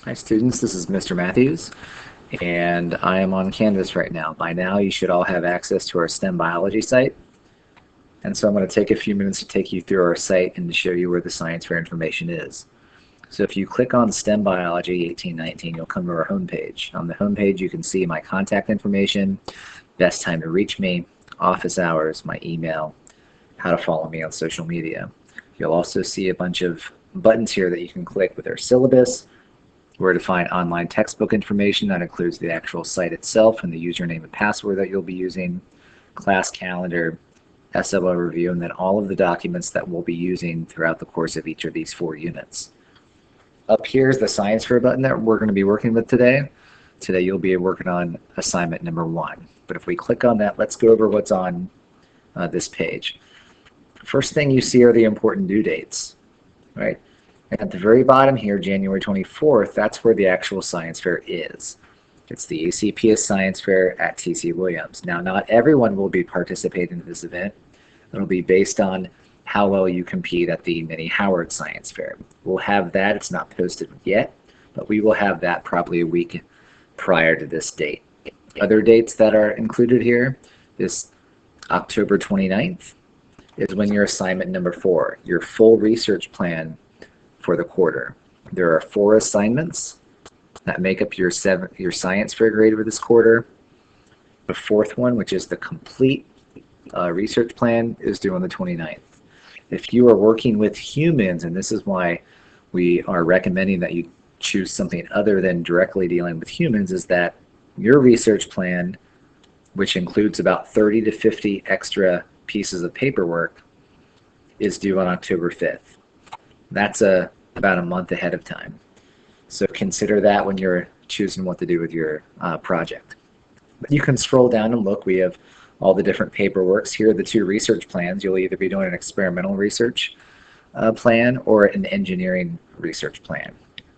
Hi students, this is Mr. Matthews, and I am on Canvas right now. By now you should all have access to our STEM biology site, and so I'm going to take a few minutes to take you through our site and to show you where the science fair information is. So if you click on STEM Biology 1819, you'll come to our homepage. On the homepage you can see my contact information, best time to reach me, office hours, my email, how to follow me on social media. You'll also see a bunch of buttons here that you can click with our syllabus, where to find online textbook information. That includes the actual site itself and the username and password that you'll be using, class calendar, SLO review, and then all of the documents that we'll be using throughout the course of each of these 4 units. Up here is the science fair button that we're going to be working with today. Today you'll be working on assignment number 1. But if we click on that, let's go over what's on this page. First thing you see are the important due dates, right? And at the very bottom here, January 24th, that's where the actual science fair is. It's the ACPS Science Fair at TC Williams. Now, not everyone will be participating in this event. It'll be based on how well you compete at the Mini Howard Science Fair. We'll have that. It's not posted yet, but we will have that probably a week prior to this date. Other dates that are included here is October 29th is when your assignment number 4, your full research plan for the quarter. There are 4 assignments that make up your science fair grade for this quarter. The 4th one, which is the complete research plan, is due on the 29th. If you are working with humans, and this is why we are recommending that you choose something other than directly dealing with humans, is that your research plan, which includes about 30 to 50 extra pieces of paperwork, is due on October 5th. That's about a month ahead of time. So consider that when you're choosing what to do with your project. But you can scroll down and look. We have all the different paperworks. Here are the 2 research plans. You'll either be doing an experimental research plan or an engineering research plan.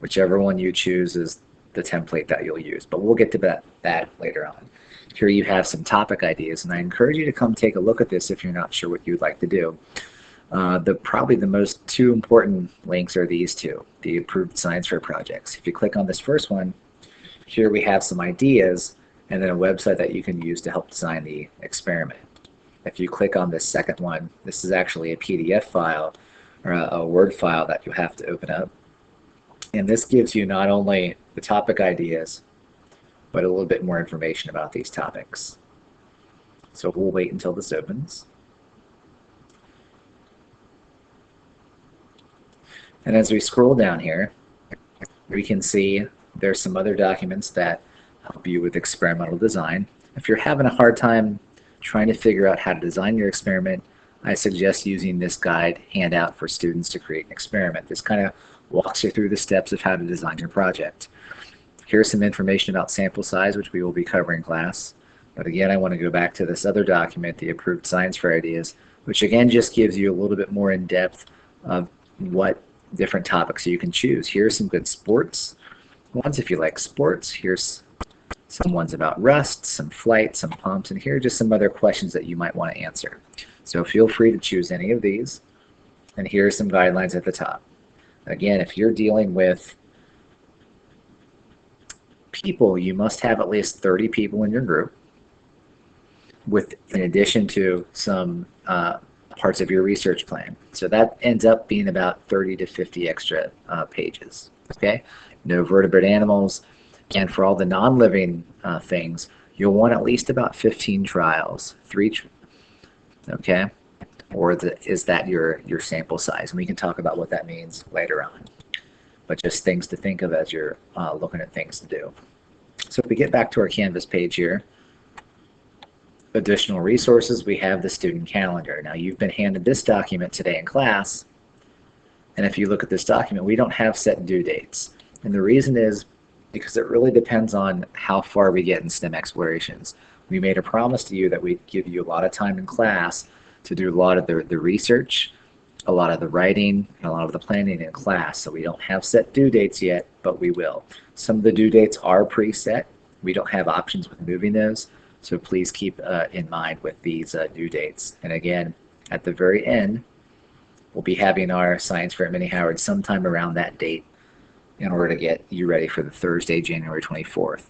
Whichever one you choose is the template that you'll use. But we'll get to that later on. Here you have some topic ideas, and I encourage you to come take a look at this if you're not sure what you'd like to do. Probably the most 2 important links are these 2, the approved science fair projects. If you click on this first one, here we have some ideas and then a website that you can use to help design the experiment. If you click on this second one, this is actually a PDF file or a Word file that you have to open up. And this gives you not only the topic ideas, but a little bit more information about these topics. So we'll wait until this opens. And as we scroll down here, we can see there's some other documents that help you with experimental design. If you're having a hard time trying to figure out how to design your experiment, I suggest using this guide handout for students to create an experiment. This kind of walks you through the steps of how to design your project. Here's some information about sample size, which we will be covering in class. But again, I want to go back to this other document, the approved science fair ideas, which again just gives you a little bit more in depth of what different topics you can choose. Here's some good sports ones if you like sports. Here's some ones about rust, some flight, some pumps, and here are just some other questions that you might want to answer. So feel free to choose any of these. And here are some guidelines at the top. Again, if you're dealing with people, you must have at least 30 people in your group, in addition to some parts of your research plan. So that ends up being about 30 to 50 extra pages. Okay? No vertebrate animals. And for all the non-living things, you'll want at least about 15 trials. Okay? Or is that your sample size? And we can talk about what that means later on. But just things to think of as you're looking at things to do. So if we get back to our Canvas page here, additional resources, we have the student calendar. Now you've been handed this document today in class, and if you look at this document, we don't have set due dates. And the reason is because it really depends on how far we get in STEM explorations. We made a promise to you that we'd give you a lot of time in class to do a lot of the research, a lot of the writing, and a lot of the planning in class. So we don't have set due dates yet, but we will. Some of the due dates are preset. We don't have options with moving those. So please keep in mind with these due dates. And again, at the very end, we'll be having our Science Fair at Mini Howard sometime around that date in order to get you ready for the Thursday, January 24th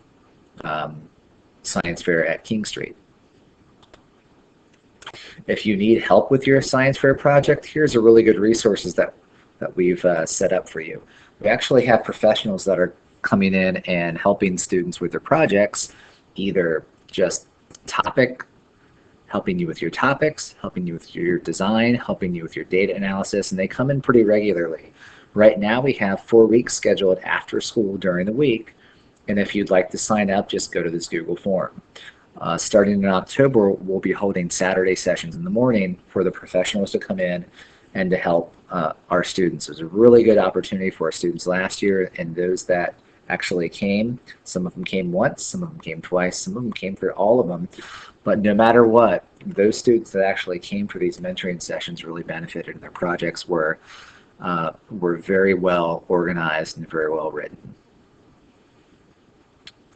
science fair at King Street. If you need help with your science fair project, here's a really good resources that we've set up for you. We actually have professionals that are coming in and helping students with their projects, either just helping you with your topics, helping you with your design, helping you with your data analysis, and they come in pretty regularly. Right now we have 4 weeks scheduled after school during the week, and if you'd like to sign up, just go to this Google form. Starting in October, we'll be holding Saturday sessions in the morning for the professionals to come in and to help our students. It was a really good opportunity for our students last year, and those that actually came, some of them came once, some of them came twice, some of them came for all of them. But no matter what, those students that actually came for these mentoring sessions really benefited, and their projects were very well organized and very well written.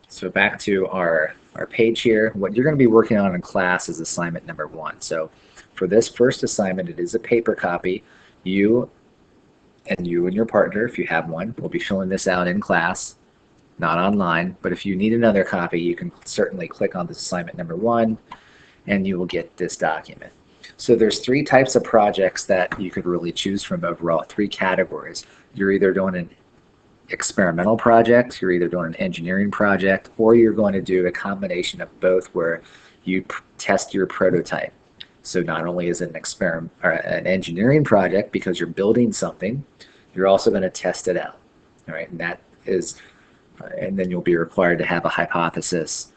So back to our page here. What you're going to be working on in class is assignment number 1. So for this first assignment, it is a paper copy. You and your partner, if you have one, will be filling this out in class, not online. But if you need another copy, you can certainly click on this assignment number 1 and you will get this document. So there's 3 types of projects that you could really choose from overall, 3 categories. You're either doing an experimental project, you're either doing an engineering project, or you're going to do a combination of both where you test your prototype. So not only is it an engineering project because you're building something, you're also going to test it out. All right, and then you'll be required to have a hypothesis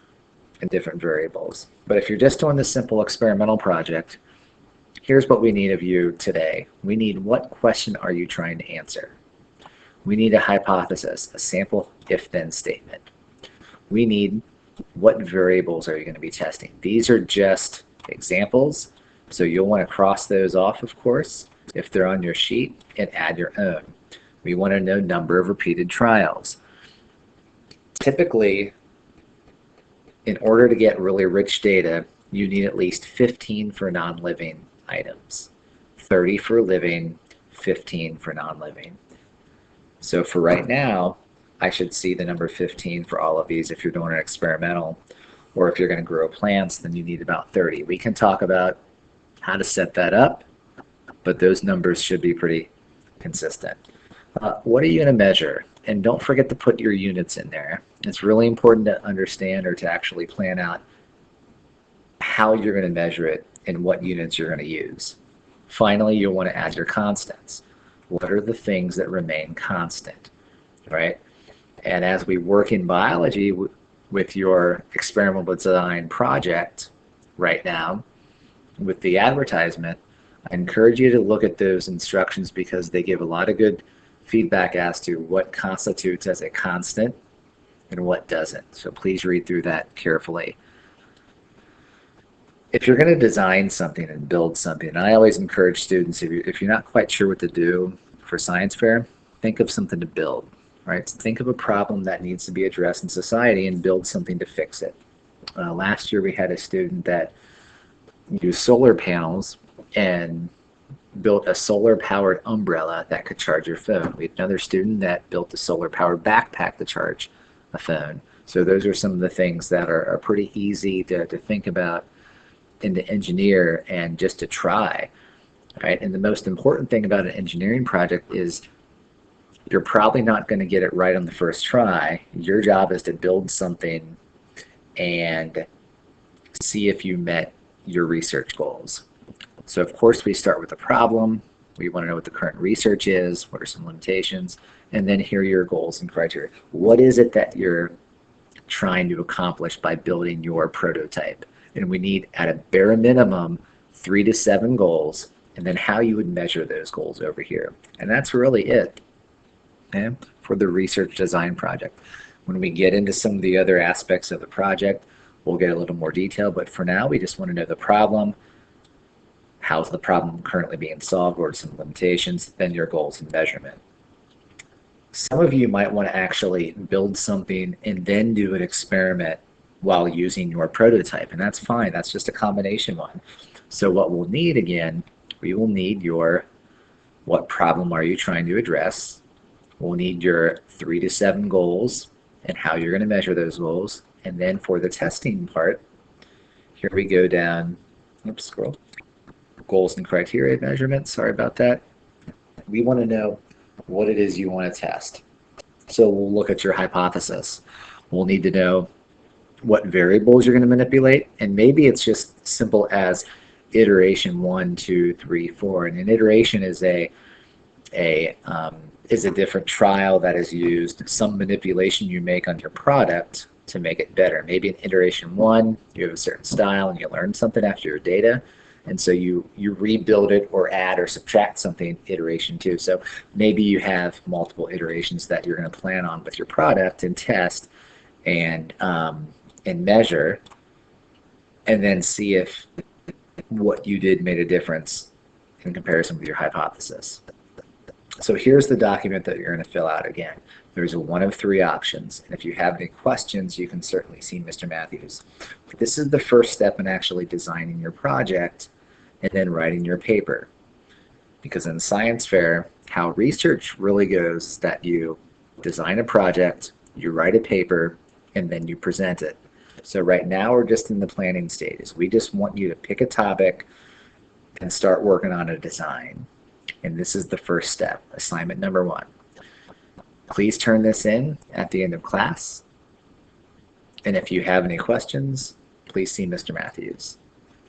and different variables. But if you're just doing this simple experimental project, here's what we need of you today. We need, what question are you trying to answer? We need a hypothesis, a sample if-then statement. We need, what variables are you going to be testing? These are just examples, so you'll want to cross those off, of course, if they're on your sheet, and add your own. We want to know number of repeated trials. Typically, in order to get really rich data, you need at least 15 for non-living items, 30 for living, 15 for non-living. So for right now, I should see the number 15 for all of these if you're doing an experimental, or if you're going to grow plants, then you need about 30. We can talk about how to set that up, but those numbers should be pretty consistent. What are you going to measure? And don't forget to put your units in there. It's really important to understand, or to actually plan out how you're going to measure it and what units you're going to use. Finally, you'll want to add your constants. What are the things that remain constant, right? And as we work in biology with your experimental design project right now, with the advertisement, I encourage you to look at those instructions because they give a lot of good feedback as to what constitutes as a constant and what doesn't. So please read through that carefully. If you're going to design something and build something, and I always encourage students, if you're not quite sure what to do for science fair, think of something to build, right? Think of a problem that needs to be addressed in society and build something to fix it. Last year we had a student that used solar panels and built a solar-powered umbrella that could charge your phone. We had another student that built a solar-powered backpack to charge a phone. So those are some of the things that are pretty easy to think about and to engineer and just to try, right? And the most important thing about an engineering project is you're probably not going to get it right on the first try. Your job is to build something and see if you met your research goals. So of course we start with the problem. We want to know what the current research is, what are some limitations, and then here are your goals and criteria. What is it that you're trying to accomplish by building your prototype? And we need, at a bare minimum, 3 to 7 goals, and then how you would measure those goals over here. And that's really it, okay, for the research design project. When we get into some of the other aspects of the project, we'll get a little more detail, but for now we just want to know the problem, how's the problem currently being solved, or some limitations, then your goals and measurement. Some of you might want to actually build something and then do an experiment while using your prototype, and that's fine. That's just a combination one. So what we'll need, again, we will need your, what problem are you trying to address? We'll need your 3 to 7 goals and how you're going to measure those goals. And then for the testing part, here we go down, oops, scroll, goals and criteria measurements, sorry about that. We want to know what it is you want to test. So we'll look at your hypothesis. We'll need to know what variables you're going to manipulate, and maybe it's just simple as iteration 1, 2, 3, 4. And an iteration is a different trial that is used, some manipulation you make on your product to make it better. Maybe in iteration 1, you have a certain style and you learn something after your data, and so you rebuild it or add or subtract something in iteration 2. So maybe you have multiple iterations that you're going to plan on with your product and test and measure, and then see if what you did made a difference in comparison with your hypothesis. So here's the document that you're going to fill out again. There's one of 3 options, and if you have any questions, you can certainly see Mr. Matthews. But this is the first step in actually designing your project and then writing your paper. Because in science fair, how research really goes is that you design a project, you write a paper, and then you present it. So right now we're just in the planning stages. We just want you to pick a topic and start working on a design. And this is the first step, assignment number 1. Please turn this in at the end of class. And if you have any questions, please see Mr. Matthews.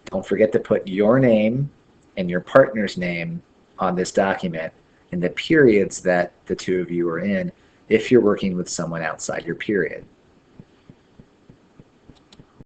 Don't forget to put your name and your partner's name on this document and the periods that the 2 of you are in if you're working with someone outside your period.